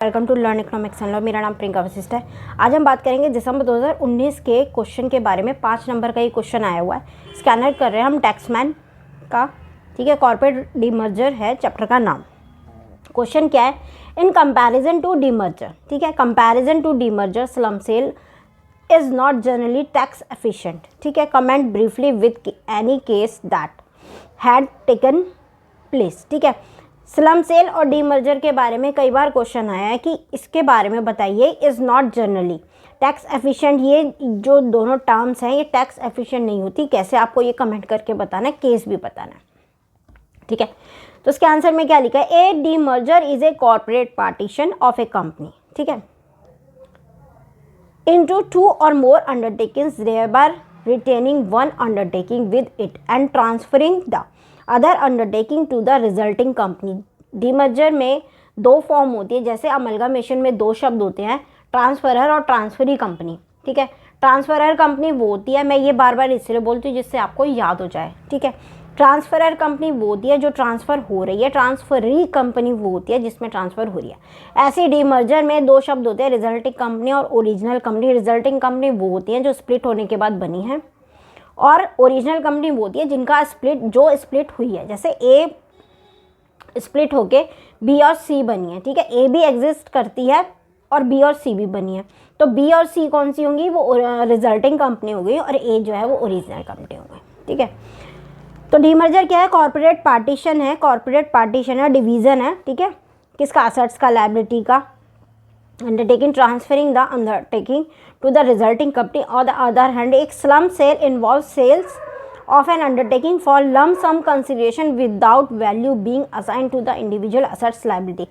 Welcome to learn economics and law. मेरा नाम प्रियंका वशिष्ठ है। आज हम बात करेंगे दिसंबर 2019 के क्वेश्चन के बारे में। 5 नंबर का ये क्वेश्चन आया हुआ है। स्कैनर कर रहे हैं हम टैक्समैन का, ठीक है। कॉर्पोरेट डीमर्जर है चैप्टर का नाम। क्वेश्चन क्या है? इन कंपैरिजन टू डीमर्जर, ठीक है, comparison to demerger slump sale is not generally tax efficient, ठीक है। Comment briefly with any case that had taken place, ठीक है। स्लम सेल और डीमर्जर के बारे में कई बार क्वेश्चन आया है कि इसके बारे में बताइए। Is not generally tax efficient, ये जो दोनों टर्म्स हैं ये टैक्स एफिशिएंट नहीं होती। कैसे? आपको ये कमेंट करके बताना है, केस भी बताना है, ठीक है। तो इसके आंसर में क्या लिखा है? A demerger is a corporate partition of a company, ठीक है, into 2 or more undertakings, thereby retaining one undertaking with it and transferring the other undertaking to the resulting company. Demerger में 2 फॉर्म होती है, जैसे अमलगामेशन में 2 शब्द होते हैं, ट्रांसफरर और ट्रांसफरी कंपनी, ठीक है। ट्रांसफरर कंपनी वो होती है, मैं ये बार बार इसलिए बोलती हूँ जिससे आपको याद हो जाए, ठीक है। ट्रांसफरर कंपनी वो होती है जो ट्रांसफ़र हो रही है, ट्रांसफरी कंपनी वो होती है जिसमें ट्रांसफ़र हो रही है। ऐसे डीमर्जर में 2 शब्द होते हैं, रिजल्टिंग कंपनी और ओरिजिनल कंपनी। रिजल्टिंग कंपनी वो होती है जो स्प्लिट होने के बाद बनी है, और ओरिजिनल कंपनी वो होती है जिनका स्प्लिट हुई है। जैसे ए स्प्लिट होके बी और सी बनी है, ठीक है। ए भी एग्जिस्ट करती है और बी और सी भी बनी है, तो बी और सी कौन सी होंगी? वो रिजल्टिंग कंपनी हो गई, और ए जो है वो ओरिजिनल कंपनी हो गई, ठीक है। तो डीमर्जर क्या है? कॉर्पोरेट पार्टीशन है, कॉर्पोरेट पार्टीशन है, डिवीज़न है, ठीक है। किसका? असेट्स का, लायबिलिटी का। Undertaking transferring the undertaking to the resulting company. और द अदर हैंड एक slump sale involve sales of an undertaking for lump sum consideration without value being assign to the individual assets liability.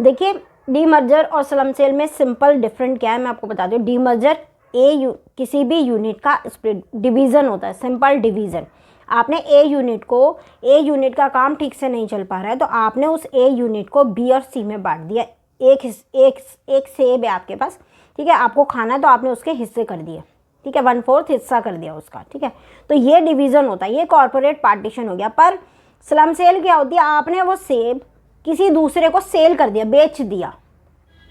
देखिए demerger और slump sale में simple different क्या है मैं आपको बता दूँ। डीमर्जर किसी भी यूनिट का स्प्लिट डिवीज़न होता है, सिंपल डिवीज़न। आपने ए यूनिट का काम ठीक से नहीं चल पा रहा है, तो आपने उस ए यूनिट को बी और सी में बांट दिया। एक सेब है आपके पास, ठीक है, आपको खाना है तो आपने उसके हिस्से कर दिए, ठीक है, 1/4 हिस्सा कर दिया उसका, ठीक है। तो ये डिवीज़न होता है, ये कॉर्पोरेट पार्टीशन हो गया। पर स्लम सेल क्या होती है? आपने वो सेब किसी दूसरे को सेल कर दिया, बेच दिया,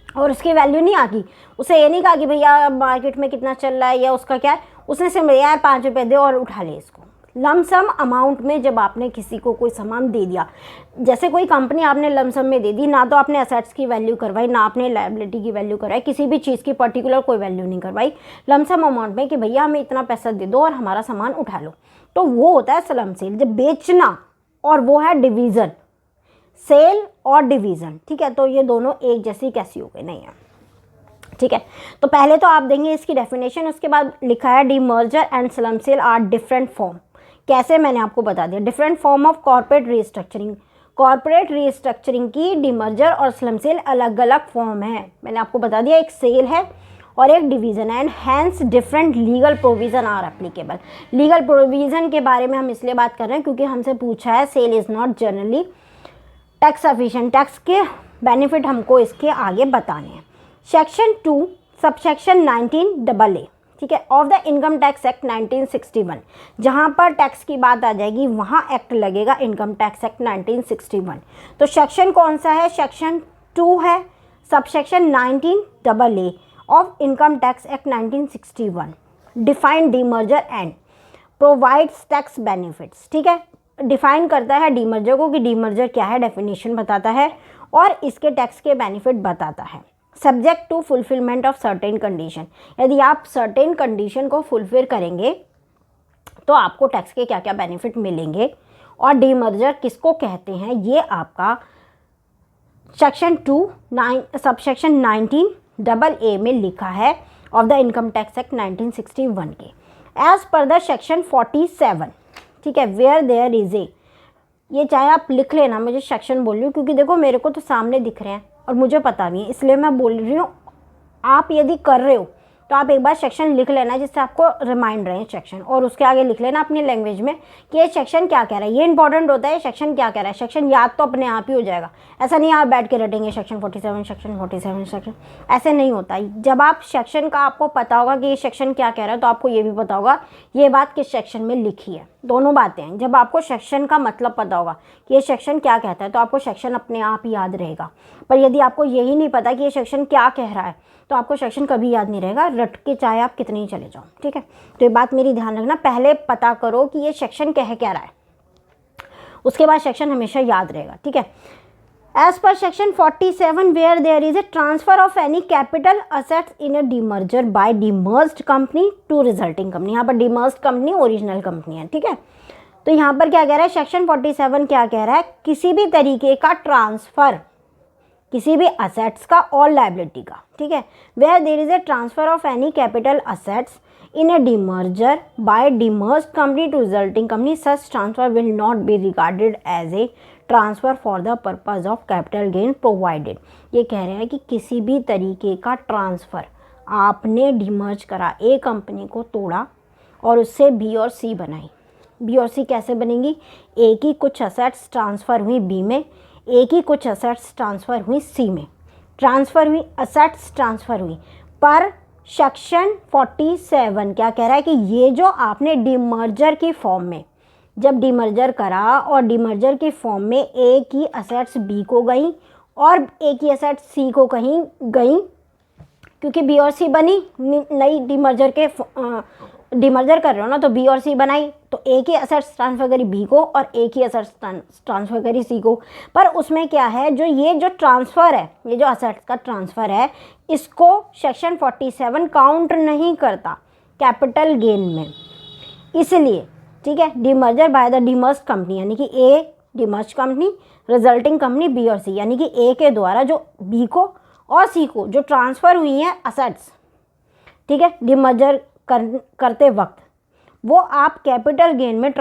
और उसकी वैल्यू नहीं आकी। उसे ये नहीं कहा कि भैया मार्केट में कितना चल रहा है या उसका क्या है, उसने सिर्फ यार 5 रुपये दे और उठा ले इसको। लमसम अमाउंट में जब आपने किसी को कोई सामान दे दिया, जैसे कोई कंपनी आपने लमसम में दे दी, ना तो आपने असेट्स की वैल्यू करवाई, ना आपने लायबिलिटी की वैल्यू करवाई, किसी भी चीज़ की पर्टिकुलर कोई वैल्यू नहीं करवाई, लमसम अमाउंट में कि भैया हमें इतना पैसा दे दो और हमारा सामान उठा लो, तो वो होता है स्लम सेल। जब बेचना, और वो है डिवीज़न, सेल और डिवीज़न, ठीक है। तो ये दोनों एक जैसी कैसी हो गई? नहीं है, ठीक है। तो पहले तो आप देंगे इसकी डेफिनेशन, उसके बाद लिखा है demerger and slump sale are different form. कैसे? मैंने आपको बता दिया, different form of corporate restructuring. Corporate restructuring की डीमर्जर और स्लम सेल अलग अलग फॉर्म है, मैंने आपको बता दिया। एक सेल है और एक डिवीज़न है, and hence different legal provision are applicable. Legal provision के बारे में हम इसलिए बात कर रहे हैं क्योंकि हमसे पूछा है sale is not generally tax efficient, tax के बेनिफिट हमको इसके आगे बताने हैं। सेक्शन 2 सबसेक्शन 19AA, ठीक है, of the income tax act 1961। जहाँ पर टैक्स की बात आ जाएगी वहाँ एक्ट लगेगा, इनकम टैक्स एक्ट 1961। तो सेक्शन कौन सा है? सेक्शन 2 है, subsection 19AA of income tax act 1961। Define demerger and provides tax benefits, ठीक है। डिफाइन करता है डीमर्जर को कि डीमर्जर क्या है, डेफिनेशन बताता है, और इसके टैक्स के बेनिफिट बताता है। Subject to fulfilment of certain condition, यदि आप सर्टेन कंडीशन को फुलफिल करेंगे तो आपको टैक्स के क्या क्या बेनिफिट मिलेंगे, और डीमर्जर किसको कहते हैं ये आपका सेक्शन 2 सबसेक्शन 19AA में लिखा है of the income tax act 1961 के। एज पर द सेक्शन 47, ठीक है, वेयर देयर इज ए, ये चाहे आप लिख लेना, मुझे सेक्शन बोल रही हूँ क्योंकि देखो मेरे को तो सामने दिख रहे हैं और मुझे पता नहीं है, इसलिए मैं बोल रही हूँ। आप यदि कर रहे हो तो आप एक बार सेक्शन लिख लेना जिससे आपको रिमाइंड रहे सेक्शन, और उसके आगे लिख लेना अपनी लैंग्वेज में कि ये सेक्शन क्या कह रहा है। ये इंपॉर्टेंट होता है सेक्शन क्या कह रहा है, सेक्शन याद तो अपने आप ही हो जाएगा। ऐसा नहीं आप बैठ के रटेंगे सेक्शन 47 सेक्शन 47 सेक्शन, ऐसे नहीं होता। जब आप सेक्शन का आपको पता होगा कि ये सेक्शन क्या कह रहा है तो आपको ये भी पता होगा ये बात किस सेक्शन में लिखी है। दोनों बातें हैं। जब आपको सेक्शन का मतलब पता होगा कि ये सेक्शन क्या कहता है तो आपको सेक्शन अपने आप ही याद रहेगा। पर यदि आपको यही नहीं पता कि ये सेक्शन क्या कह रहा है तो आपको सेक्शन कभी याद नहीं रहेगा, रट के चाहे आप कितने ही चले जाओ। ठीक है, तो ये बात मेरी ध्यान रखना, पहले पता करो कि ये सेक्शन कह क्या रहा है, उसके बाद सेक्शन हमेशा याद रहेगा। ठीक है, as per section 47 where there is a transfer of any capital assets in a demerger by demerged company to resulting company. यहाँ पर डीमर्ज्ड कंपनी ओरिजिनल कंपनी है। ठीक है, तो यहाँ पर क्या कह रहा है सेक्शन 47 क्या कह रहा है, किसी भी तरीके का ट्रांसफर किसी भी असेट्स का और लायबिलिटी का। ठीक है, where there is a transfer of any capital assets in a demerger by demerged company to resulting company, such transfer will not be regarded as a transfer for the purpose of capital gain provided। ये कह रहे हैं कि किसी भी तरीके का transfer आपने डिमर्ज करा, ए कंपनी को तोड़ा और उससे बी और सी बनाई। बी और सी कैसे बनेंगी, ए की कुछ असेट्स ट्रांसफ़र हुई बी में, ए की कुछ असेट्स ट्रांसफ़र हुई सी में, ट्रांसफ़र हुई असेट्स ट्रांसफ़र हुई। पर सेक्शन 47 क्या कह रहा है कि ये जो आपने डीमर्जर की फॉर्म में जब डीमर्जर करा और डीमर्जर की फॉर्म में ए की असेट्स बी को गई और ए की असेट्स सी को कहीं गई, क्योंकि बी और सी बनी नई डीमर्जर के डीमर्जर कर रहे हो ना, तो बी और सी बनाई, तो ए की असेट्स ट्रांसफ़र करी बी को और ए की असेट्स ट्रांसफ़र करी सी को। पर उसमें क्या है, जो ये जो ट्रांसफ़र है, ये जो असेट्स का ट्रांसफ़र है, इसको सेक्शन 47 काउंट नहीं करता कैपिटल गेन में। इसलिए ठीक है, डीमर्जर बाय द डीमर्ज्ड कंपनी यानी कि ए डीमर्ज्ड कंपनी, रिजल्टिंग कंपनी बी और सी, यानी कि ए के द्वारा जो बी को और सी को जो ट्रांसफ़र हुई हैं असेट्स, ठीक है, डीमर्जर करते वक्त वो आप कैपिटल गेन में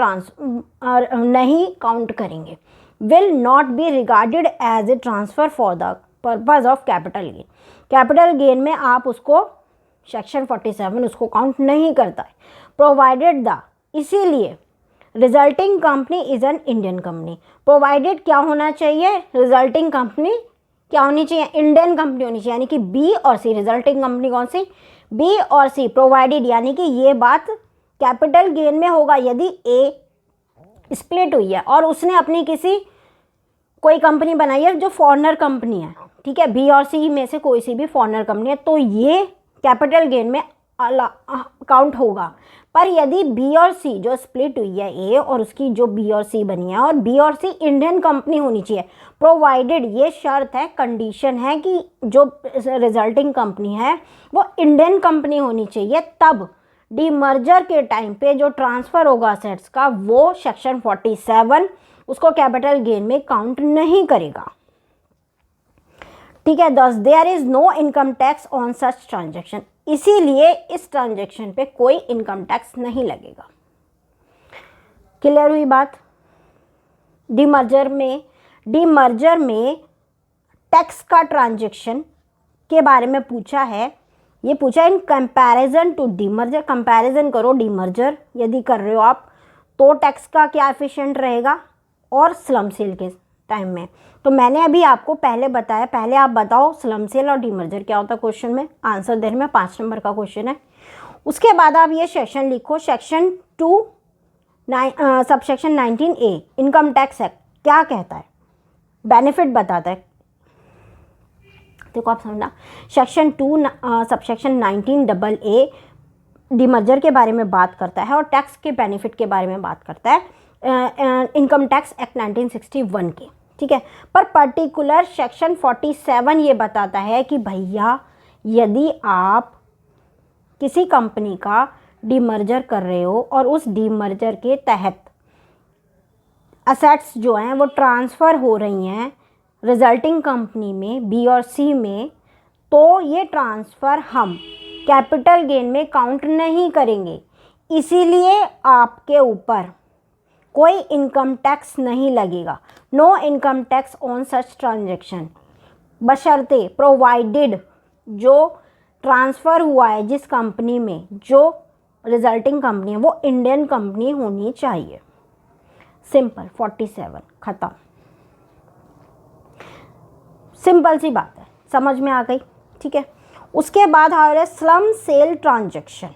नहीं काउंट करेंगे। Will not be regarded as a transfer for the purpose of capital gain. Capital gain में आप उसको सेक्शन 47 उसको काउंट नहीं करता है। प्रोवाइडेड द, इसीलिए resulting company is an Indian company. Provided क्या होना चाहिए, रिजल्टिंग कंपनी क्या होनी चाहिए, इंडियन कंपनी होनी चाहिए, यानी कि बी और सी, रिजल्टिंग कंपनी कौन सी, बी और सी। प्रोवाइडेड यानी कि ये बात कैपिटल गेन में होगा यदि ए स्प्लिट हुई है और उसने अपनी किसी कोई कंपनी बनाई है जो फॉरेनर कंपनी है, ठीक है, बी और सी में से कोई सी भी फॉरेनर कंपनी है, तो ये कैपिटल गेन में काउंट होगा। पर यदि बी और सी जो स्प्लिट हुई है ए और उसकी जो बी और सी बनी है, और बी और सी इंडियन कंपनी होनी चाहिए, प्रोवाइडेड ये शर्त है, कंडीशन है कि जो रिजल्टिंग कंपनी है वो इंडियन कंपनी होनी चाहिए, तब डीमर्जर के टाइम पे जो ट्रांसफ़र होगा असेट्स का वो सेक्शन 47 उसको कैपिटल गेन में काउंट नहीं करेगा। ठीक है, thus there is no income tax on such transaction, इसीलिए इस ट्रांजेक्शन पे कोई इनकम टैक्स नहीं लगेगा। क्लियर हुई बात। डीमर्जर में टैक्स का ट्रांजेक्शन के बारे में पूछा है, ये पूछा in comparison to demerger. Comparison करो डीमर्जर यदि कर रहे हो आप तो टैक्स का क्या एफिशिएंट रहेगा और स्लम सेल के टाइम में। तो मैंने अभी आपको पहले बताया, पहले आप बताओ स्लम सेल और डीमर्जर क्या होता है क्वेश्चन में, आंसर देने में 5 नंबर का क्वेश्चन है। उसके बाद आप ये सेक्शन लिखो, section 2 subsection 19A income tax act क्या कहता है, बेनिफिट बताता है। देखो आप समझना, सेक्शन 2 सबसेक्शन 19AA डीमर्जर के बारे में बात करता है और टैक्स के बेनिफिट के बारे में बात करता है इनकम टैक्स एक्ट 1961 के। ठीक है, पर पर्टिकुलर सेक्शन 47 ये बताता है कि भैया यदि आप किसी कंपनी का डीमर्जर कर रहे हो और उस डीमर्जर के तहत असेट्स जो हैं वो ट्रांसफ़र हो रही हैं रिजल्टिंग कंपनी में बी और सी में, तो ये ट्रांसफ़र हम कैपिटल गेन में काउंट नहीं करेंगे, इसीलिए आपके ऊपर कोई इनकम टैक्स नहीं लगेगा। No income tax on such transaction, बशर्ते प्रोवाइडेड जो ट्रांसफ़र हुआ है जिस कंपनी में, जो रिजल्टिंग कंपनी है वो इंडियन कंपनी होनी चाहिए। सिंपल, 47 ख़त्म। सिंपल सी बात है, समझ में आ गई, ठीक है। उसके बाद हमारे slump sale transaction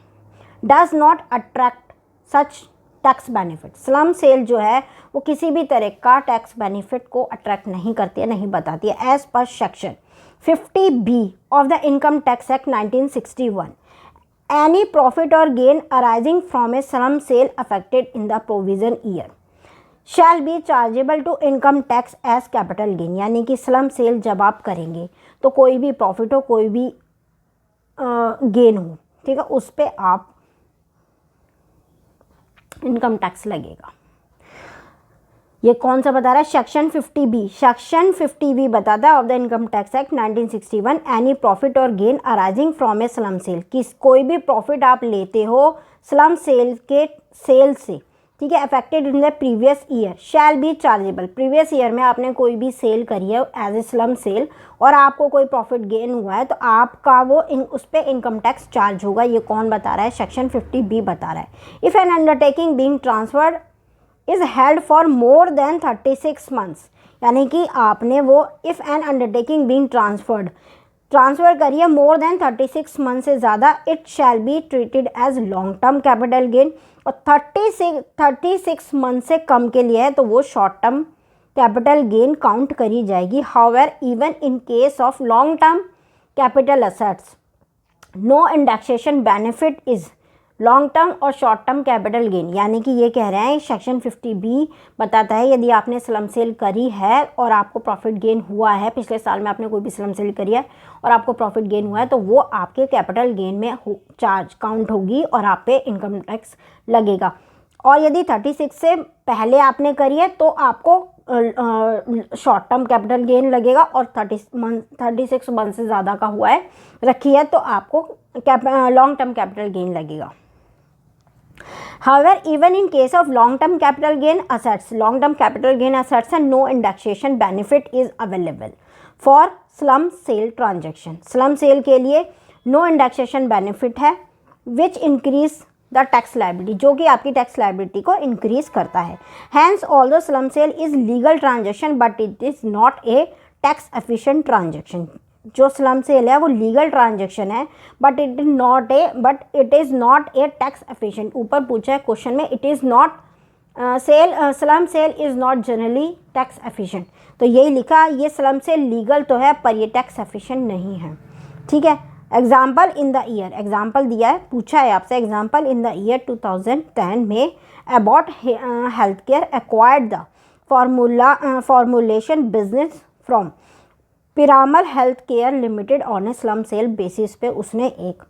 does not attract such tax benefit. Slump sale जो है वो किसी भी तरह का टैक्स बेनिफिट को अट्रैक्ट नहीं करती है, नहीं बताती है। As per section 50B of the income tax act 1961, any profit और gain arising from a slum sale affected in the provision year shall be chargeable to income tax as capital gain. यानी कि slump sale जब आप करेंगे तो कोई भी profit हो, कोई भी गेन हो, ठीक है, उस पर आप इनकम टैक्स लगेगा। ये कौन सा बता रहा है? Section 50B। सेक्शन 50B बताता है of the income tax act 1961, any profit और gain arising from a slum sale. कोई भी प्रॉफिट आप लेते हो स्लम सेल के सेल से, ठीक है, affected in the previous year shall be chargeable. Previous year में आपने कोई भी सेल करी है एज ए स्लम सेल और आपको कोई प्रॉफिट गेन हुआ है तो आपका वो उस पर इनकम टैक्स चार्ज होगा। ये कौन बता रहा है? सेक्शन 50B बता रहा है। If an undertaking being transferred is held for more than 36 months, यानी कि आपने वो if an undertaking being transfer करिए मोर देन 36 मंथ से ज़्यादा, it shall be treated as long term capital gain. और 36 मंथ से कम के लिए है तो वो short term capital gain count करी जाएगी। However even in case of long term capital assets no indexation benefit is long term और शॉर्ट टर्म कैपिटल गेन। यानी कि ये कह रहे हैं सेक्शन 50B बताता है यदि आपने स्लम सेल करी है और आपको प्रॉफिट गेन हुआ है, पिछले साल में आपने कोई भी स्लम सेल करी है और आपको प्रॉफिट गेन हुआ है तो वो आपके कैपिटल गेन में चार्ज काउंट होगी और आप पे इनकम टैक्स लगेगा। और यदि 36 से पहले आपने करी है तो आपको शॉर्ट टर्म कैपिटल गेन लगेगा और 36 मंथ से ज़्यादा का हुआ है रखी है तो आपको लॉन्ग टर्म कैपिटल गेन लगेगा। However, even in case of long-term capital gain assets and no indexation benefit is available for slum sale transaction. Slum sale के लिए no indexation benefit है which increase the tax liability, जो कि आपकी tax liability को increase करता है। Hence, although slum sale is legal transaction but it is not a tax efficient transaction. जो स्लम सेल है वो लीगल ट्रांजेक्शन है but it is not a tax efficient. ऊपर पूछा है क्वेश्चन में, it is not slump sale is not generally tax efficient, तो यही लिखा, ये स्लम सेल लीगल तो है पर ये टैक्स एफिशिएंट नहीं है, ठीक है। Example in the year, example दिया है, पूछा है आपसे, एग्जाम्पल इन द ईयर 2010 में about health care acquired the formulation business from Piramal health care limited on A slum cell basis पे उसने एक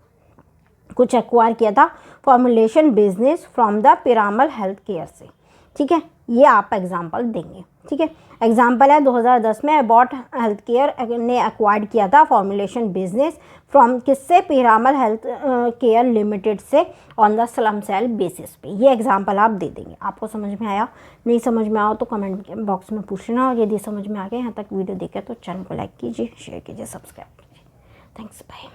कुछ एक्वायर किया था formulation business from the Piramal health care से, ठीक है। ये आप एग्जांपल देंगे, ठीक है। एग्जांपल है 2010 में अबॉट हेल्थ केयर ने एक्वायर्ड किया था फॉर्मुलेशन बिजनेस फ्रॉम किससे? पिरामल हेल्थ केयर लिमिटेड से on the slump sale basis पे। ये एग्जांपल आप दे देंगे। आपको समझ में आया? नहीं समझ में आओ तो कमेंट बॉक्स में पूछना, और यदि समझ में आ गया यहाँ तक वीडियो देखे तो चैनल को लाइक कीजिए, शेयर कीजिए, सब्सक्राइब कीजिए। Thanks, bye.